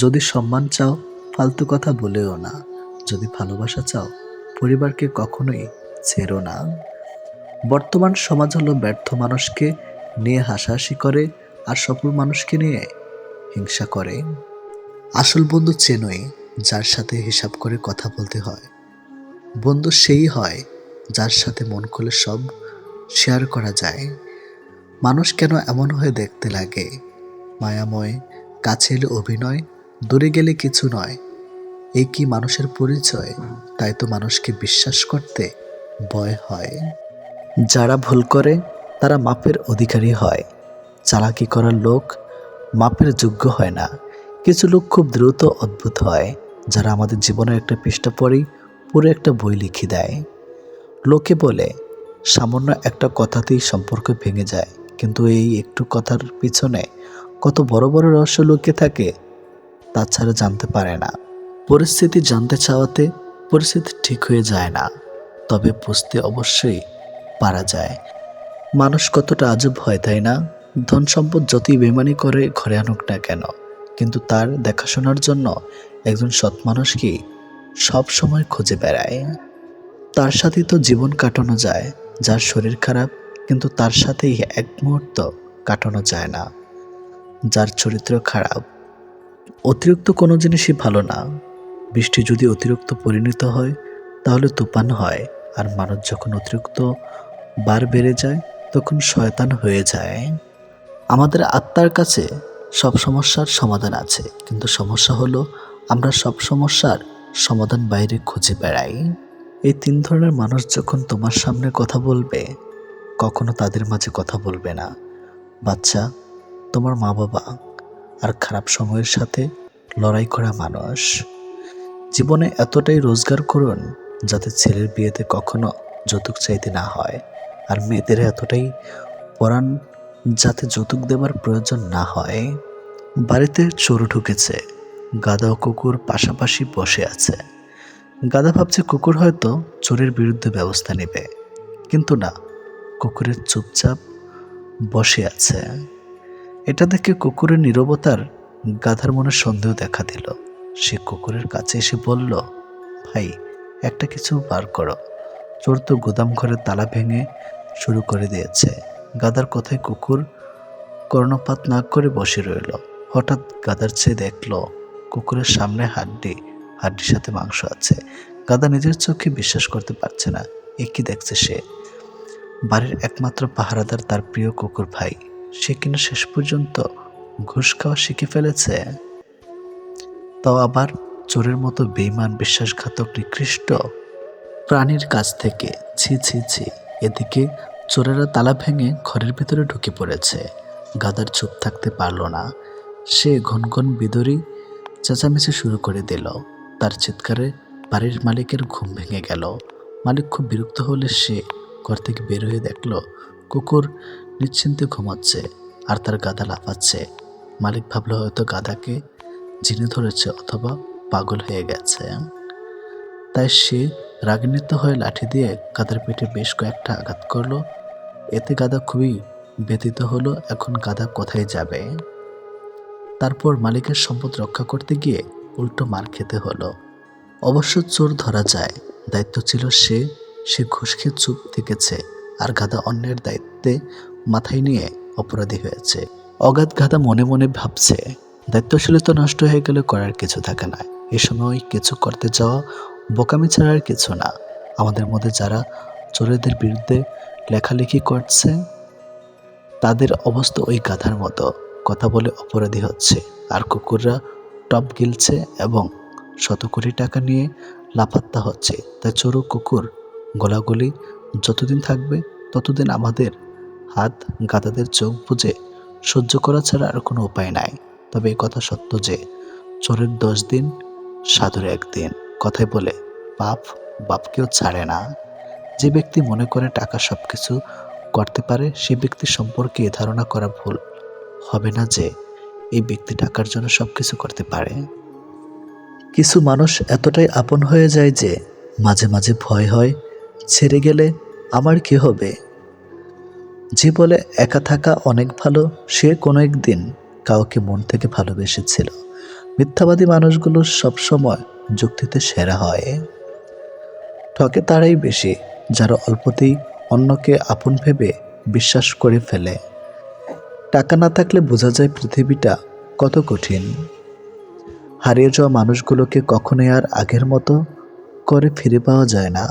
যদি সম্মান চাও ফালতু কথা বলেও না, যদি ভালোবাসা চাও পরিবারকে কখনোই ছেড়ো না। বর্তমান সমাজ হলো ব্যর্থ মানুষকে নিয়ে হাসাহাসি করে আর সফল মানুষকে নিয়ে হিংসা করে। আসল বন্ধু চেনোই যার সাথে হিসাব করে কথা বলতে হয়। বন্ধু সেই হয় যার সাথে মন খুলে সব শেয়ার করা যায়। মানুষ কেন এমন হয়ে দেখতে লাগে? মায়াময়, কাছে এলে অভিনয়, দূরে গেলে কিছু নয়। এই কি মানুষের পরিচয়? তাই তো মানুষকে বিশ্বাস করতে ভয় হয়। যারা ভুল করে তারা মাপের অধিকারী হয়। চালাকি করার লোক মাপের যোগ্য হয় না। কিছু লোক খুব দ্রুত অদ্ভুত হয়, যারা আমাদের জীবনের একটা পৃষ্ঠা পড়েই পুরো একটা বই লিখে দেয়। লোকে বলে সামান্য একটা কথাতেই সম্পর্ক ভেঙে যায়, কিন্তু এই একটু কথার পিছনে কত বড় বড় রহস্য লুকিয়ে থাকে তাছাড়া জানতে পারে না। পরিস্থিতি জানতে চাওয়াতে পরিস্থিতি ঠিক হয়ে যায় না, তবে বুঝতে অবশ্যই পারা যায়। মানুষ কতটা আজব হয়, তাই না? ধন সম্পদ যতই বেমানি করে ঘরে আনুক না কেন, কিন্তু তার দেখাশোনার জন্য একজন সৎ মানুষকে সব সময় খুঁজে বেড়ায়। তার সাথেই তো জীবন কাটানো যায়। যার শরীর খারাপ কিন্তু তার সাথেই এক মুহূর্ত কাটানো যায় না। যার চরিত্র খারাপ। অতিরিক্ত কোনো জিনিসই ভালো না। বৃষ্টি যদি অতিরিক্ত পরিণত হয় তাহলে তুফান হয়, আর মানুষ যখন অতিরিক্ত বার বেড়ে যায় তখন শয়তান হয়ে যায়। আমাদের আত্মার কাছে সব সমস্যার সমাধান আছে, কিন্তু সমস্যা হলো আমরা সব সমস্যার সমাধান বাইরে খুঁজে বেড়াই। এই 3 ধরনের মানুষ যখন তোমার সামনে কথা বলবে, কখনো তাদের মাঝে কথা বলবে না। বাচ্চা, তোমার মা বাবা, আর খারাপ সময়ের সাথে লড়াই করা মানুষ। জীবনে এতটাই রোজগার করুন যাতে ছেলের বিয়েতে কখনো যৌতুক চাইতে না হয়, আর মেয়েদের এতটাই পড়ান যাতে যৌতুক দেবার প্রয়োজন না হয়। বাড়িতে চোর ঢুকেছে, গাধা ও কুকুর পাশাপাশি বসে আছে। গাধা ভাবছে কুকুর হয়তো চোরের বিরুদ্ধে ব্যবস্থা নেবে, কিন্তু না, কুকুরের চুপচাপ বসে আছে। এটা দেখে কুকুরের নীরবতার গাধার মনে সন্দেহ দেখা দিল। সে কুকুরের কাছে এসে বলল, ভাই, একটা কিছু বার করো, চোর তো গুদাম ঘরের তালা ভেঙে শুরু করে দিয়েছে। গাধার কথায় কুকুর কর্ণপাত না করে বসে রইল। হঠাৎ গাধার চেয়ে দেখল কুকুরের সামনে হাড্ডির সাথে মাংস আছে। গাধা নিজের চোখে বিশ্বাস করতে পারছে না। এ কি দেখছে সে? বাড়ির একমাত্র পাহারাদার তার প্রিয় কুকুর ভাই, সে কিনা শেষ পর্যন্ত ঘুষ খাওয়া শিখে ফেলেছে। তাও আবার চোরের মতো বেঈমান, বিশ্বাসঘাতক, নিকৃষ্ট প্রাণীর কাছ থেকে। ছি ছি ছি। এদিকে চোরেরা তালা ভেঙে ঘরের ভিতরে ঢুকে পড়েছে। গাধার চুপ থাকতে পারল না। সে ঘনঘন বিদরি চেঁচামেচি শুরু করে দিল। তার চিৎকারে বাড়ির মালিকের ঘুম ভেঙে গেল। মালিক খুব বিরক্ত হলে সে ঘর থেকে বের হয়ে দেখল কুকুর নিশ্চিন্তে ঘুমাচ্ছে আর তার গাধা লাফাচ্ছে। মালিক ভাবল হয়তো গাধাকে জিনে ধরেছে অথবা পাগল হয়ে গেছে। তাই সে রাগান্বিত হয়ে লাঠি দিয়ে গাধার পেটে বেশ কয়েকটা আঘাত করলো। এতে গাধা খুবই ব্যথিত হলো। এখন গাধা কোথায় যাবে? তারপর মালিকের সম্পদ রক্ষা করতে গিয়ে উল্টো মার খেতে হলো। অবশ্য চোর ধরা যায়, দায়িত্ব ছিল সে ঘুষ খেয়ে চুপ থেকেছে, আর গাধা অন্যের দায়িত্বে মাথায় নিয়ে অপরাধী হয়েছে। অগাধ গাধা মনে মনে ভাবছে, দায়িত্বশীলতা নষ্ট হয়ে গেলে করার কিছু থাকে না। এ সময় কিছু করতে যাওয়া বোকামি ছাড়া আর কিছু না। আমাদের মধ্যে যারা চোরেদের বিরুদ্ধে লেখালেখি করছে, তাদের অবস্থা ওই গাধার মতো, কথা বলে অপরাধী হচ্ছে, আর কুকুররা টপ গিলছে এবং শত কোটি টাকা নিয়ে লাপাত্তা হচ্ছে। তাই চোর ও কুকুর গোলাগুলি যতদিন থাকবে ততদিন আমাদের হাত গাধাদের চোখ বুজে সহ্য করা ছাড়া আর কোনো উপায় নাই। তবে এই কথা সত্য যে চোরের 10 দিন, সাধুর 1 দিন। কথায় বলে বাপকেও ছাড়ে না। যে ব্যক্তি মনে করে টাকা সবকিছু করতে পারে, সে ব্যক্তি সম্পর্কে এ ধারণা করা ভুল হবে না যে এই ব্যক্তি টাকার জন্য সবকিছু করতে পারে। কিছু মানুষ এতটাই আপন হয়ে যায় যে মাঝে মাঝে ভয় হয়, ছেড়ে গেলে আমার কি হবে। যে বলে একা থাকা অনেক ভালো, সে কোনো একদিন কাউকে মন থেকে ভালোবেসেছিল। মিথ্যাবাদী মানুষগুলো সবসময় যুক্তিতে সেরা হয়। ঠকে তারাই বেশি যারা অল্পতেই অন্যকে আপন ভেবে বিশ্বাস করে ফেলে। টাকা না থাকলে বোঝা যায় পৃথিবীটা কত কঠিন। হারিয়ে যাওয়া মানুষগুলোকে কখনোই আর আগের মতো করে ফিরে পাওয়া যায় না।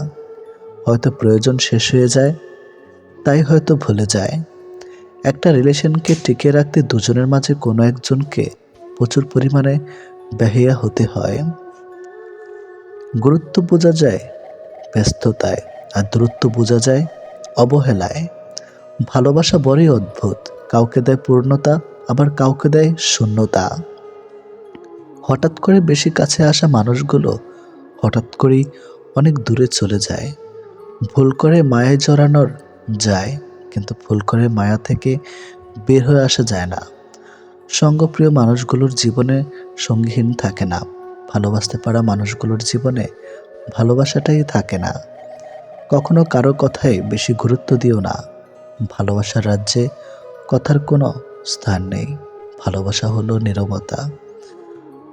হয়তো প্রয়োজন শেষ হয়ে যায়, তাই হয়তো ভুলে যায়। একটা রিলেশনকে টিকিয়ে রাখতে দুজনের মাঝে কোনো একজনকে প্রচুর পরিমাণে বেহিয়া হতে হয়। গুরুত্ব বোঝা যায় ব্যস্ততায়, আর দূরত্ব বোঝা যায় অবহেলায়। ভালোবাসা বড়ই অদ্ভুত, কাউকে দেয় পূর্ণতা, আবার কাউকে দেয় শূন্যতা। হঠাৎ করে বেশি কাছে আসা মানুষগুলো হঠাৎ করেই অনেক দূরে চলে যায়। ভুল করে মায়ায় জড়ানোর যায়, কিন্তু ভুল করে মায়া থেকে বের হয়ে আসা যায় না। সঙ্গপ্রিয় মানুষগুলোর জীবনে সঙ্গীহীন থাকে না, ভালোবাসতে পারা মানুষগুলোর জীবনে ভালোবাসাটাই থাকে না। কখনো কারো কথায় বেশি গুরুত্ব দিও না। ভালোবাসার রাজ্যে কথার কোনো স্থান নেই। ভালোবাসা হলো নীরবতা।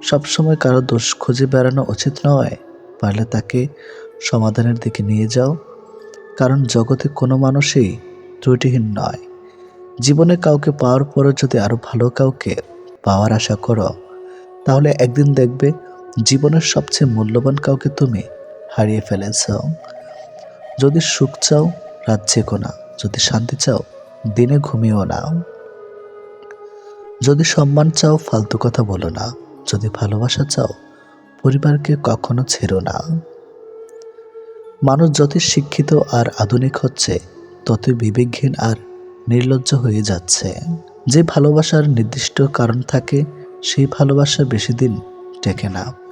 সবসময় কারো দোষ খুঁজে বেড়ানো উচিত নয়। পারলে তাকে সমাধানের দিকে নিয়ে যাও, কারণ জগতে কোনো মানুষই ত্রুটিহীন নয়। জীবনে কাউকে পাওয়ার পরও যদি আরো ভালো কাউকে পাওয়ার আশা করো, তাহলে একদিন দেখবে জীবনের সবচেয়ে মূল্যবান কাউকে তুমি হারিয়ে ফেলেছ। যদি সুখ চাও, রাত জেগো না। যদি শান্তি চাও, দিনে ঘুমিও না। যদি সম্মান চাও, ফালতু কথা বলো না। যদি ভালোবাসা চাও, পরিবারকে কখনো ছেড়ো না। মানুষ যতই শিক্ষিত আর আধুনিক হচ্ছে, ততই বিবেকহীন আর নির্লজ্জ হয়ে যাচ্ছে। যে ভালোবাসার নির্দিষ্ট কারণ থাকে, সেই ভালোবাসা বেশি দিন টেকে না।